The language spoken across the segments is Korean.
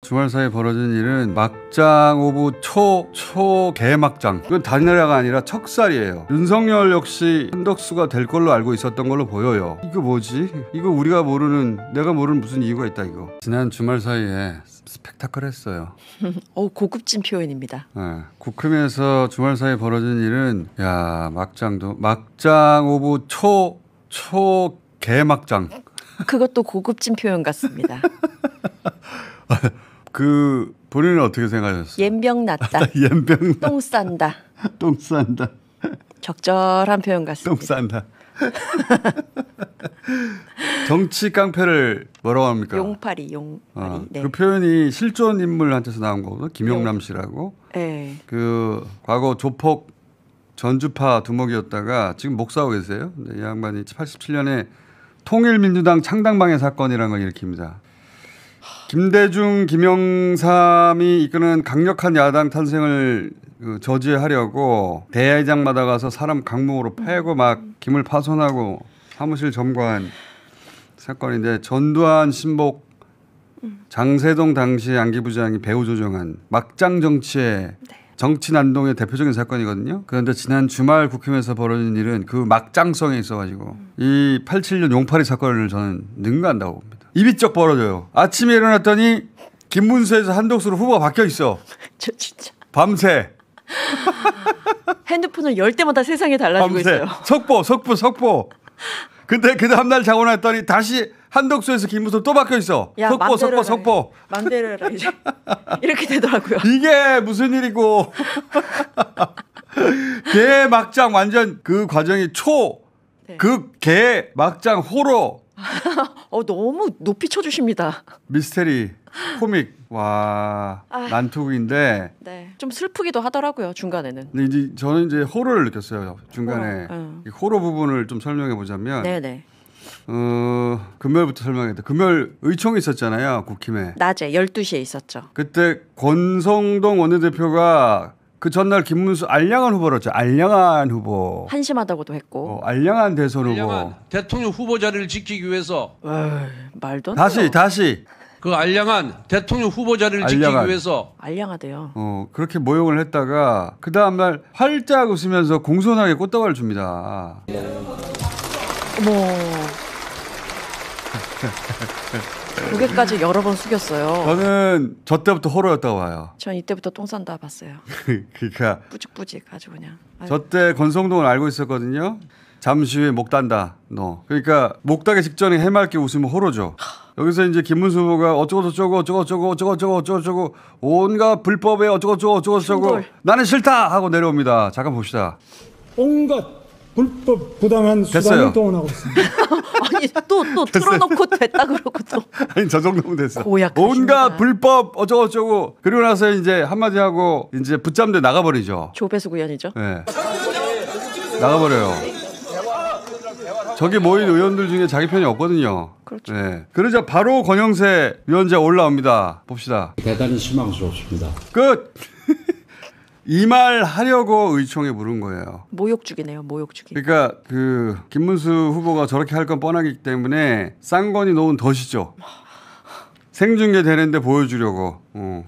주말 사이에 벌어진 일은 막장 오브 개막장. 이건 단일화가 아니라 척살이에요. 윤석열 역시 한덕수가 될 걸로 알고 있었던 걸로 보여요. 이거 뭐지? 이거 우리가 모르는, 내가 모르는 무슨 이유가 있다 이거. 지난 주말 사이에 스펙타클했어요. 고급진 표현입니다. 네, 국힘에서 주말 사이에 벌어진 일은 막장 오브 개막장. 그것도 고급진 표현 같습니다. 본인은 어떻게 생각하셨어요? 옌병 났다. 옌병 똥 싼다. 똥 싼다. 적절한 표현 같습니다. 똥 싼다. 정치 깡패를 뭐라고 합니까? 용팔이. 네. 그 표현이 실존 인물한테서 나온 거거든요. 김용남 씨라고. 네. 과거 조폭 전주파 두목이었다가 지금 목사하고 계세요. 이 양반이 87년에 통일민주당 창당방해 사건이라는 걸 일으킵니다. 김대중, 김영삼이 이끄는 강력한 야당 탄생을 저지하려고 대회장마다 가서 사람 강목으로 패고 막 김을 파손하고 사무실 점거한 사건인데, 전두환, 신복, 장세동 당시 안기부장이 배후 조정한 막장 정치의 정치 난동의 대표적인 사건이거든요. 그런데 지난 주말 국힘에서 벌어진 일은 그 막장성에 있어가지고 이 87년 용팔이 사건을 저는 능가한다고 봅니다. 입이 쩍 벌어져요. 아침에 일어났더니 김문수에서 한덕수로 후보가 바뀌어 있어. 저 진짜 밤새. 핸드폰을 열 때마다 세상이 달라지고 밤새. 있어요. 석보. 근데 그 다음날 자고 났더니 다시 한덕수에서 김문수 또 바뀌어 있어. 석보. 맘대로 해라 이제. 이렇게 되더라고요. 이게 무슨 일이고. 개 막장 완전 그 과정이 개 막장 호러. 너무 높이 쳐주십니다. 미스테리, 코믹, 난투극인데. 네, 좀 슬프기도 하더라고요 중간에는. 근데 저는 이제 호러를 느꼈어요 중간에. 호러 부분을 좀 설명해 보자면. 네네. 금요일부터 설명했다. 금요일 의총이 있었잖아요 국힘에. 낮에 12시에 있었죠. 그때 권성동 원내대표가 그 전날 김문수 알량한 후보였죠. 알량한 후보. 한심하다고도 했고. 알량한 대선 후보. 대통령 후보 자리를 지키기 위해서. 말도 안 돼요. 다시. 그 알량한 대통령 후보 자리를 지키기 위해서. 알량하대요. 그렇게 모욕을 했다가 그 다음날 활짝 웃으면서 공손하게 꽃다발을 줍니다. 어머. 고개까지 여러 번 숙였어요. 저는 저 때부터 호러였다고 봐요. 전 이때부터 똥 싼다 봤어요. 그러니까 뿌직뿌직 아주 그냥. 저 때 권성동을 알고 있었거든요. 잠시 후에 목 단다 너. 그러니까 목 따기 직전에 해맑게 웃으면 호러죠. 여기서 이제 김문수 후보가 어쩌고 온갖 불법에 어쩌고 나는 싫다 하고 내려옵니다. 잠깐 봅시다. 온갖 불법 부당한 수단을 동원하고 있습니다. 아니 또 틀어놓고 됐다 그러고 또. 아니 저 정도면 됐어. 고약하십니다. 온갖 불법 어쩌고 그리고 나서 이제 한마디 하고 이제 붙잡는데 나가버리죠. 조배수 구현이죠. 네. 나가버려요. 저기 모인 의원들 중에 자기 편이 없거든요. 그렇죠. 네. 그러자 바로 권영세 위원장 올라옵니다. 봅시다. 대단히 실망스럽습니다. 끝. 이 말 하려고 의총에 부른 거예요. 모욕죽이네요. 모욕죽이. 그러니까 김문수 후보가 저렇게 할 건 뻔하기 때문에 쌍권이 놓은 덫이죠. 생중계 되는데 보여주려고.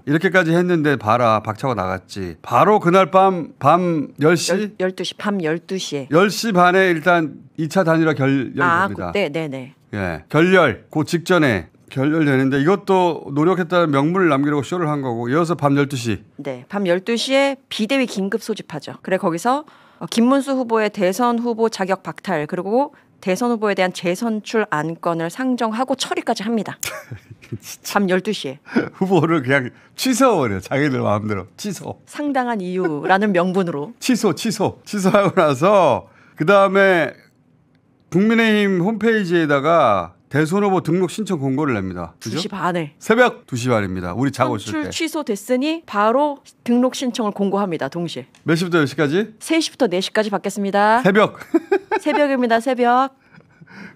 이렇게까지 했는데 봐라 박차고 나갔지. 바로 그날 밤 10시? 12시 밤 12시에. 10시 반에 일단 2차 단일화 결렬됩니다. 네네네. 예, 결렬. 그 직전에 결렬되는데 이것도 노력했다는 명분을 남기려고 쇼를 한 거고, 이어서 밤 12시. 네, 밤 12시에 비대위 긴급 소집하죠. 그래 거기서 김문수 후보의 대선 후보 자격 박탈, 그리고 대선 후보에 대한 재선출 안건을 상정하고 처리까지 합니다. 밤 12시에. 후보를 그냥 취소해버려. 자기들 마음대로. 취소. 상당한 이유라는 명분으로. 취소하고 나서 그다음에 국민의힘 홈페이지에다가 대선 후보 등록 신청 공고를 냅니다. 그죠? 2시 반에. 새벽 2시 반입니다. 우리 자고 있을 때. 선출 취소됐으니 바로 등록 신청을 공고합니다. 동시에. 몇 시부터 몇 시까지? 3시부터 4시까지 받겠습니다. 새벽. 새벽입니다. 새벽.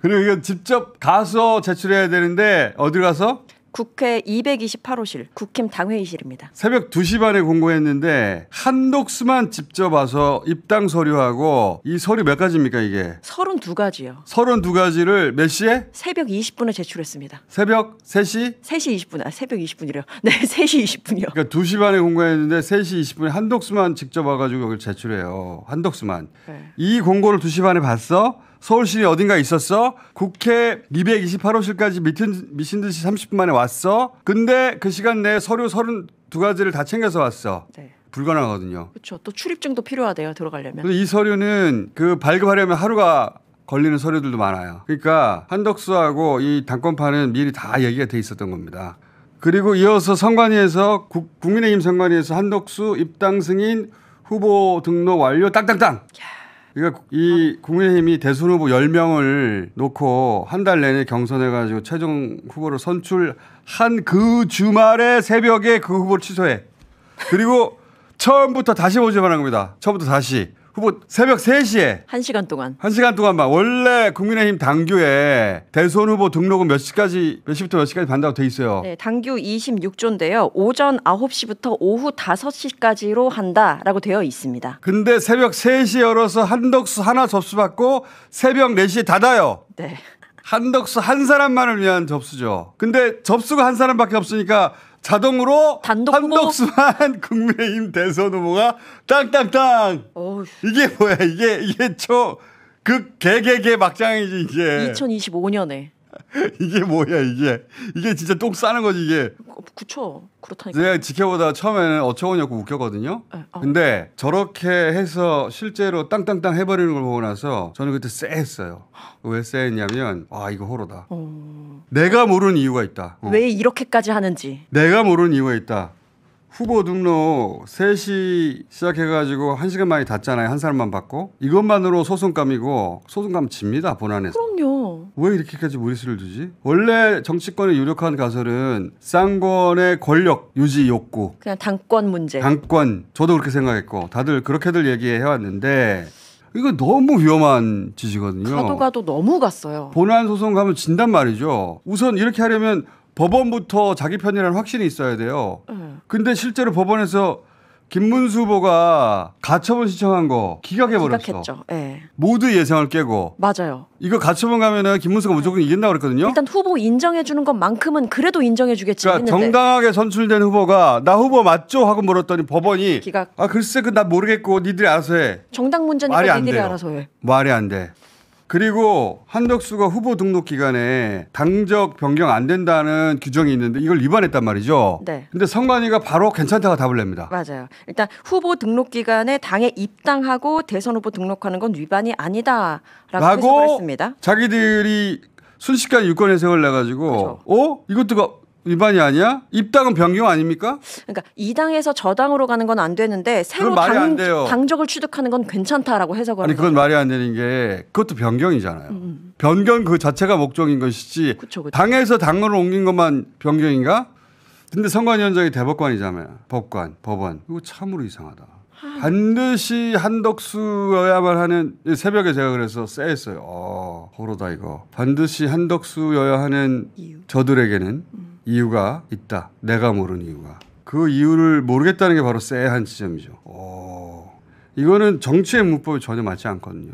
그리고 이거 직접 가서 제출해야 되는데 어디 가서? 국회 228호실 국힘 당회의실입니다. 새벽 2시 반에 공고했는데 한덕수만 직접 와서 입당 서류하고 이 서류 몇 가지입니까 이게? 32가지요. 32가지를 몇 시에? 새벽 20분에 제출했습니다. 새벽 3시? 3시 20분. 새벽 20분이래요. 네, 3시 20분이요. 그러니까 2시 반에 공고했는데 3시 20분에 한덕수만 직접 와가지고 여기를 제출해요. 한덕수만. 네. 이 공고를 2시 반에 봤어? 서울시에 어딘가 있었어? 국회 228호실까지 미친 듯이 30분 만에 왔어? 근데 그 시간 내에 서류 32가지를 다 챙겨서 왔어. 네. 불가능하거든요. 그렇죠. 또 출입증도 필요하대요. 들어가려면. 근데 이 서류는 그 발급하려면 하루가 걸리는 서류들도 많아요. 그러니까 한덕수하고 이 당권파는 미리 다 얘기가 돼 있었던 겁니다. 그리고 이어서 선관위에서 국민의힘 선관위에서 한덕수 입당 승인 후보 등록 완료 땅땅땅. 그러니까 이 국민의힘이 대선 후보 10명을 놓고 한 달 내내 경선해가지고 최종 후보를 선출한 그 주말에 새벽에 그 후보를 취소해. 그리고 처음부터 다시 모집하는 겁니다. 처음부터 다시. 후보 새벽 3시에 1시간 동안. 1시간 동안만. 원래 국민의힘 당규에 대선 후보 등록은 몇 시부터 몇 시까지 반다고 돼 있어요. 네, 당규 26조인데요. 오전 9시부터 오후 5시까지로 한다라고 되어 있습니다. 근데 새벽 3시에 열어서 한덕수 하나 접수받고 새벽 4시에 닫아요. 네. 한덕수 한 사람만을 위한 접수죠. 근데 접수가 한 사람밖에 없으니까 자동으로 단독 후보? 한덕수만 국민의힘 대선 후보가 땅땅땅. 어휴. 이게 뭐야? 이게 그 개개개 막장이지 이게. 2025년에. 이게 뭐야 이게 진짜 똥 싸는 거지 이게. 그쵸. 그렇다니까. 제가 지켜보다가 처음에는 어처구니없고 웃겼거든요. 네, 근데 저렇게 해서 실제로 땅땅땅 해버리는 걸 보고 나서 저는 그때 쎄했어요. 왜 쎄했냐면 이거 호러다. 내가 모르는 이유가 있다. 왜 이렇게까지 하는지. 내가 모르는 이유가 있다. 후보 등록 3시 시작해가지고 1시간 만에 닫잖아요. 한 사람만 받고. 이것만으로 소송감이고 소송감 집니다. 본안에서. 그럼요. 왜 이렇게까지 무리수를 두지? 원래 정치권의 유력한 가설은 쌍권의 권력 유지 욕구. 그냥 당권 문제. 당권. 저도 그렇게 생각했고 다들 그렇게들 얘기해왔는데 이거 너무 위험한 짓이거든요. 가도 가도 너무 갔어요. 본안 소송 가면 진단 말이죠. 우선 이렇게 하려면 법원부터 자기 편이라는 확신이 있어야 돼요. 근데 실제로 법원에서 김문수 후보가 가처분 신청한 거 기각해버렸어. 기각했죠. 네. 모두 예상을 깨고. 맞아요. 이거 가처분 가면은 김문수가 무조건 이긴다고 그랬거든요. 일단 후보 인정해주는 것만큼은 그래도 인정해주겠지 그러니까 했는데. 정당하게 선출된 후보가 나 후보 맞죠? 하고 물었더니 법원이 기각. 글쎄 나 모르겠고 니들이 알아서 해. 정당 문제니까 말이 안 니들이 돼요. 알아서 해. 말이 안 돼. 그리고 한덕수가 후보 등록 기간에 당적 변경 안 된다는 규정이 있는데 이걸 위반했단 말이죠. 네. 근데 선관위가 바로 괜찮다고 답을 냅니다. 맞아요. 일단 후보 등록 기간에 당에 입당하고 대선 후보 등록하는 건 위반이 아니다라고 해석을 했습니다. 자기들이 순식간에 유권 해석을 내가지고 이것도 위반이 아니야? 입당은 변경 아닙니까? 그러니까 이 당에서 저 당으로 가는 건 안 되는데 새로 그건 말이 안 돼요. 당적을 취득하는 건 괜찮다라고 해석을 아니 하는 그건 거죠. 말이 안 되는 게 그것도 변경이잖아요. 변경 그 자체가 목적인 것이지 그쵸. 당에서 당으로 옮긴 것만 변경인가? 근데 선관위원장이 대법관이잖아요. 법원. 이거 참으로 이상하다. 반드시 한덕수여야만 하는 새벽에 제가 그래서 쎄했어요. 호로다 이거. 반드시 한덕수여야 하는 이유. 저들에게는 이유가 있다. 내가 모르는 이유가. 그 이유를 모르겠다는 게 바로 쎄한 지점이죠. 이거는 정치의 문법이 전혀 맞지 않거든요.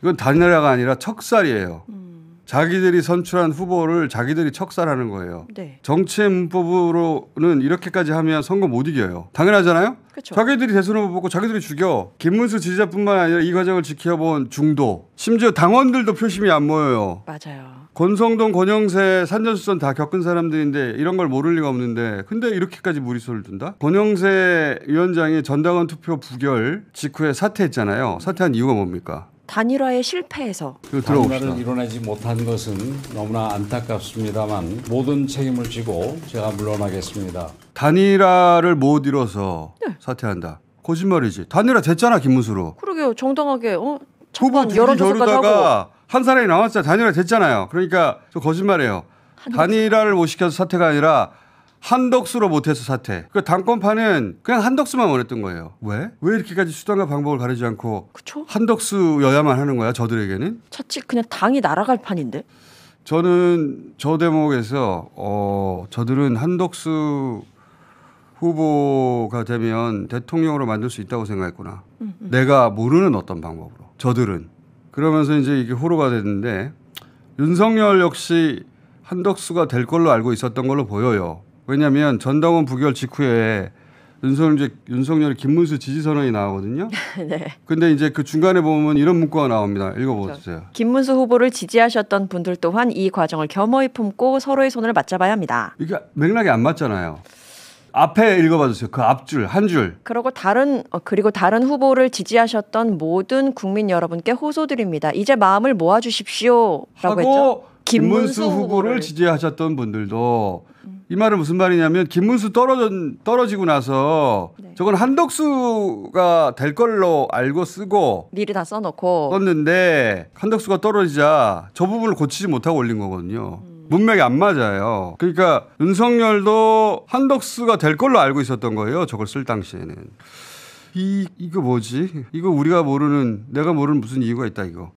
이건 단일화가 아니라 척살이에요. 자기들이 선출한 후보를 자기들이 척살하는 거예요. 네. 정치의 문법으로는 이렇게까지 하면 선거 못 이겨요. 당연하잖아요. 그쵸. 자기들이 대선 후보 뽑고 자기들이 죽여. 김문수 지지자뿐만 아니라 이 과정을 지켜본 중도. 심지어 당원들도 표심이 안 모여요. 맞아요. 권성동, 권영세, 산전수전 다 겪은 사람들인데 이런 걸 모를 리가 없는데 근데 이렇게까지 무리수를 둔다? 권영세 위원장이 전당원 투표 부결 직후에 사퇴했잖아요. 사퇴한 이유가 뭡니까? 단일화에 실패해서. 들어봅시다. 단일화를 이뤄내지 못한 것은 너무나 안타깝습니다만 모든 책임을 지고 제가 물러나겠습니다. 단일화를 못 이뤄서 사퇴한다. 거짓말이지. 단일화 됐잖아 김문수로. 그러게요. 정당하게 후보 잠깐 둘이 여론조사까지 하고. 겨루다가 한 사람이 나왔잖아. 단일화 됐잖아요. 그러니까 저 거짓말이에요. 단일화를 못 시켜서 사퇴가 아니라 한덕수로 못해서 사퇴. 그 당권파는 그냥 한덕수만 원했던 거예요. 왜? 왜 이렇게까지 수단과 방법을 가리지 않고 그쵸? 한덕수여야만 하는 거야 저들에게는? 차치 그냥 당이 날아갈 판인데. 저는 저 대목에서 저들은 한덕수 후보가 되면 대통령으로 만들 수 있다고 생각했구나. 내가 모르는 어떤 방법으로. 저들은. 그러면서 이제 이게 호로가 됐는데 윤석열 역시 한덕수가 될 걸로 알고 있었던 걸로 보여요. 왜냐하면 전당원 부결 직후에 윤석열이 김문수 지지 선언이 나오거든요. 네. 근데 이제 그 중간에 보면 이런 문구가 나옵니다. 읽어보세요. 김문수 후보를 지지하셨던 분들 또한 이 과정을 겸허히 품고 서로의 손을 맞잡아야 합니다. 이게 맥락이 안 맞잖아요. 앞에 읽어봐 주세요. 그 앞줄 한 줄. 그리고 다른 후보를 지지하셨던 모든 국민 여러분께 호소드립니다. 이제 마음을 모아주십시오라고 하고 했죠. 김문수 후보를 지지하셨던 분들도 이 말은 무슨 말이냐면 김문수 떨어지고 나서 네. 저건 한덕수가 될 걸로 알고 쓰고 미리 다 써놓고 썼는데 한덕수가 떨어지자 저 부분을 고치지 못하고 올린 거거든요. 문맥이 안 맞아요. 그러니까 윤석열도 한덕수가 될 걸로 알고 있었던 거예요. 저걸 쓸 당시에는. 이거 뭐지? 이거 내가 모르는 무슨 이유가 있다 이거.